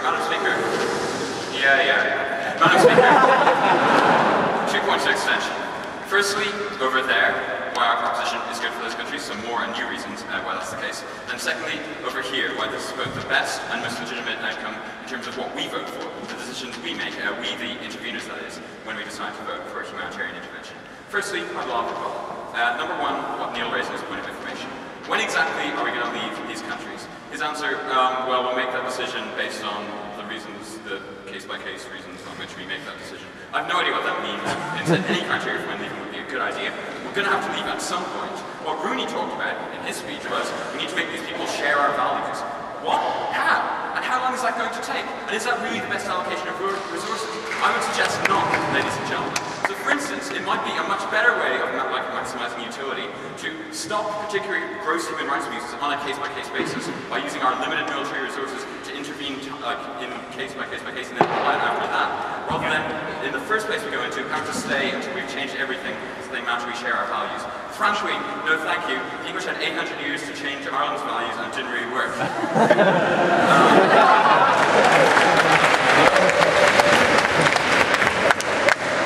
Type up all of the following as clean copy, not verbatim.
Madam Speaker. Madam Speaker. 2 points of extension. Firstly, over there, why our proposition is good for those countries, some more and new reasons why that's the case. And secondly, over here, why this is both the best and most legitimate outcome in terms of what we vote for, the decisions we make, we the interveners that is, when we decide to vote for a humanitarian intervention. Firstly, our law of the problem. Number one, what Neil raised as a point of information. When exactly are we going to leave these countries? His answer, well, we'll make that decision based on the reasons, the case-by-case reasons on which we make that decision. I have no idea what that means. Instead, any criteria for when leaving would be a good idea. We're going to have to leave at some point. What Rooney talked about in his speech was, we need to make these people share our values. What? How? And how long is that going to take? And is that really the best allocation of resources? I would suggest not, ladies and gentlemen. So for instance, it might be a much better way of maximizing utility to stop particularly gross human rights abuses on a case-by-case basis by using our limited military resources to intervene in case-by-case and then apply it after that, rather than in the first place we go into, have to stay until we've changed everything so they match we share our values. Frankly, no thank you. The English had 800 years to change Ireland's values and it didn't really work.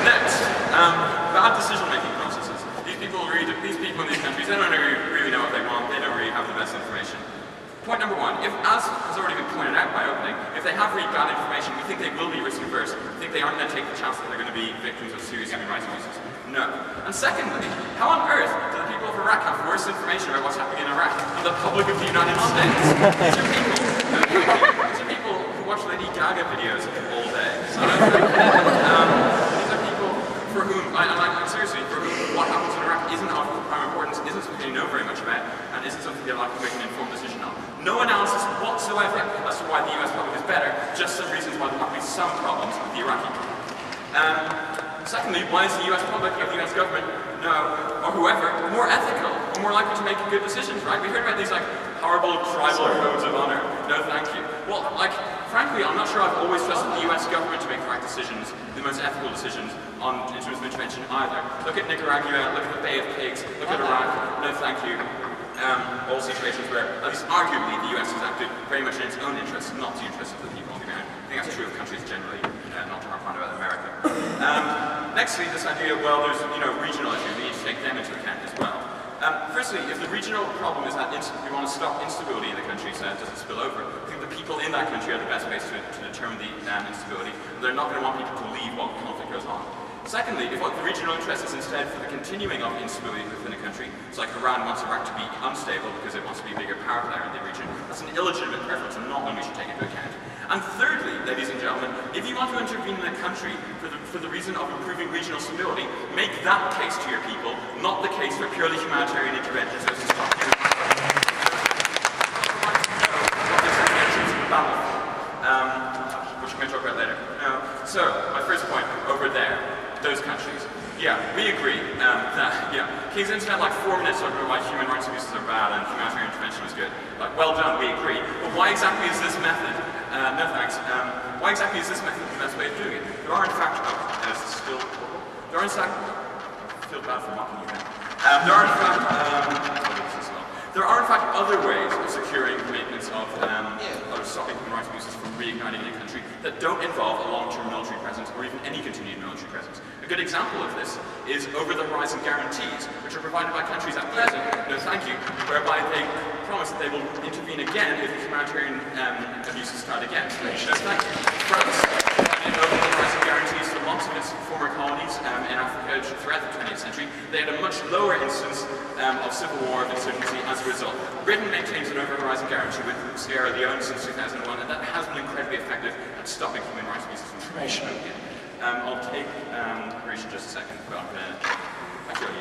Next, bad decision-making processes. These people in these countries, they don't really know what they want, they don't really have the best information. Point number one, if, as has already been pointed out by opening, if they have really bad information, we think they will be risk-averse, we think they aren't going to take the chance that they're going to be victims of serious human rights abuses. No. And secondly, how on earth do the people of Iraq have worse information about what's happening in Iraq than the public of the United States? These are people who watch Lady Gaga videos all day. So, these are people for whom, seriously, for whom what happens in Iraq isn't of prime importance, isn't something they know very much about, and isn't something they're likely to make an informed decision on. No analysis whatsoever as to why the US public is better, just some reasons why there might be some problems with the Iraqi people. Secondly, why is the US public, of the US government, or whoever, more ethical, or more likely to make good decisions, right? We heard about these, horrible tribal codes of honor. No, thank you. Well, frankly, I'm not sure I've always trusted the US government to make the right decisions, the most ethical decisions, in terms of intervention either. Look at Nicaragua, look at the Bay of Pigs, look at Iraq. No, thank you. All situations where, at least arguably, the US has acted very much in its own interests, not the interests of the people on the ground. I think that's true of countries generally, not to harp on about America. Nextly, this idea, well, there's, regional issues, we need to take them into account as well. Firstly, if the regional problem is that we want to stop instability in the country so it doesn't spill over, I think the people in that country are the best place to determine the instability, and they're not going to want people to leave while the conflict goes on. Secondly, if what the regional interest is instead for the continuing of instability within a country, it's like Iran wants Iraq to be unstable because it wants to be a bigger power player in the region, that's an illegitimate preference and not one we should take into account. And thirdly, ladies and gentlemen, if you want to intervene in a country for the reason of improving regional stability, make that case to your people, not the case for purely humanitarian interventions as to stop human which we're going to talk about later. So, my first point, over there, those countries. Yeah, we agree King's Lynn spent 4 minutes talking about why human rights abuses are bad and humanitarian intervention was good. Well done, we agree. But why exactly is this method, no thanks, why exactly is this method the best way of doing it? There are in fact, there are in fact, I feel bad for mocking you now. There are in fact other ways of securing the maintenance of stopping human rights abuses from reigniting in a country that don't involve a long-term military presence or even any continued military presence. A good example of this is over-the-horizon guarantees, which are provided by countries at present, no thank you, whereby they promise that they will intervene again if humanitarian abuses start again. No thank you. France provided over-the-horizon guarantees to lots of its former colonies in Africa throughout the 20th century. They had a much lower instance of civil war, of insurgency as a result. Britain maintains an over-horizon guarantee with Sierra Leone since 2001, and that has been incredibly effective at stopping human rights abuses from happening again. I'll take Horatio in just a second, but I'm going to actually,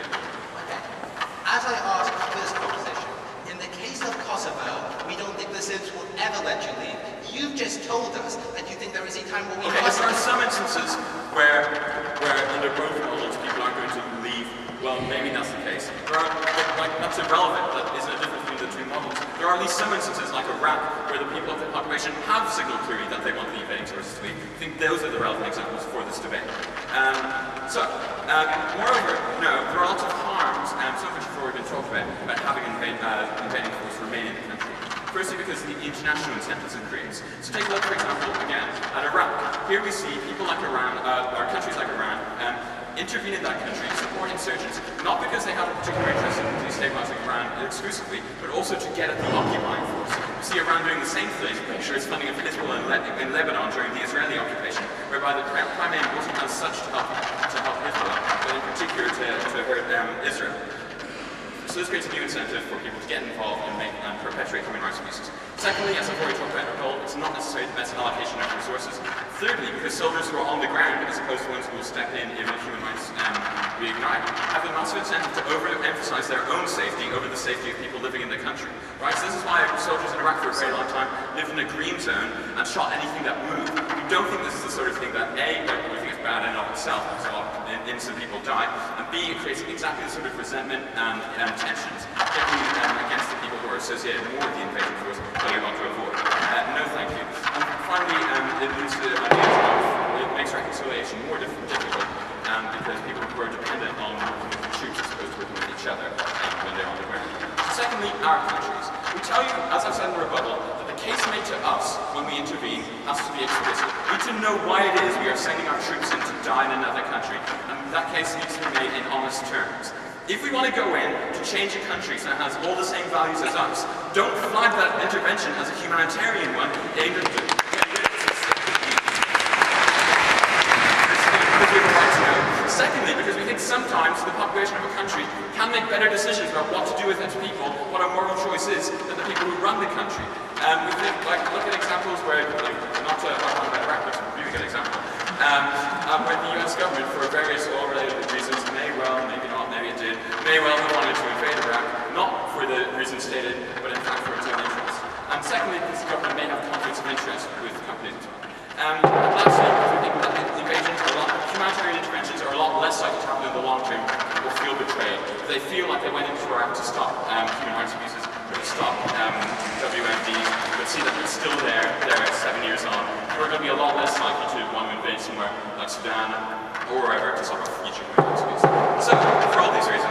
As I asked this proposition, in the case of Kosovo, we don't think the Serbs will ever let you leave. You've just told us that you think there is a time when we must... There are some instances where under both models people aren't going to leave. Well, maybe that's the case. There are, that's irrelevant. That isn't a difference between the two models. There are at least some instances, like Iraq, where the people of the population have signaled clearly that they want the invading sources to leave. I think those are the relevant examples for this debate. Moreover, there are lots of harms, some of which have already been talked about having invading force remain in the country. Firstly, because of the international incentives it creates. So take a look, for example, again, at Iraq. Here we see people like Iran, or countries like Iran, intervene in that country, support insurgents, not because they have a particular interest in destabilizing Iran exclusively, but also to get at the occupying force. We see Iran doing the same thing, sure its funding of Hezbollah in Lebanon during the Israeli occupation, whereby the prime aim wasn't as such to help Hezbollah, but in particular to hurt Israel. So this creates a new incentive for people to get involved and perpetuate human rights abuses. Secondly, as I've already talked about, it's not necessarily the best allocation of resources. Thirdly, because soldiers who are on the ground, as opposed to ones who will step in if human rights reignite, have a massive incentive to overemphasize their own safety over the safety of people living in the country. Right? So this is why soldiers in Iraq for a very long time lived in a green zone and shot anything that moved. We don't think this is the sort of thing that A, we think it's bad in and of itself, because a lot of innocent people die, and B, it creates exactly the sort of resentment and tensions, particularly against the people who are associated more with the invasion force that we want to avoid. No thank you. And finally, it leads to ideas of, it makes reconciliation more difficult because people who are dependent on troops as opposed to working with each other when they're on the ground. Secondly, our countries. We tell you, as I've said in the rebuttal, that the case made to us when we intervene has to be explicit. We need to know why it is we are sending our troops in to die in another country, and that case needs to be made in honest terms. If we want to go in to change a country so it has all the same values as us, don't flag that intervention as a humanitarian one aimed at the Secondly, because we think sometimes the population of a country can make better decisions about what to do with its people, what a moral choice is, than the people who run the country. We think, look at examples where, not to talk about Iraq, but it's a really good example, where the US government, for various oil-related reasons, may well, maybe not, maybe it did, may well have wanted to invade Iraq, not for the reasons stated, but in fact for its own interests. And secondly, because the government may have conflicts of interest with companies as well. And lastly, we think that invasions are humanitarian interventions are a lot less likely to happen in the long term. People feel betrayed. They feel like they went into Iraq to stop human rights abuses, or to stop WMD, but see that it's still there 7 years on. We're going to be a lot less likely to want to invade somewhere like Sudan or wherever to stop a future human rights abuse. So, for all these reasons,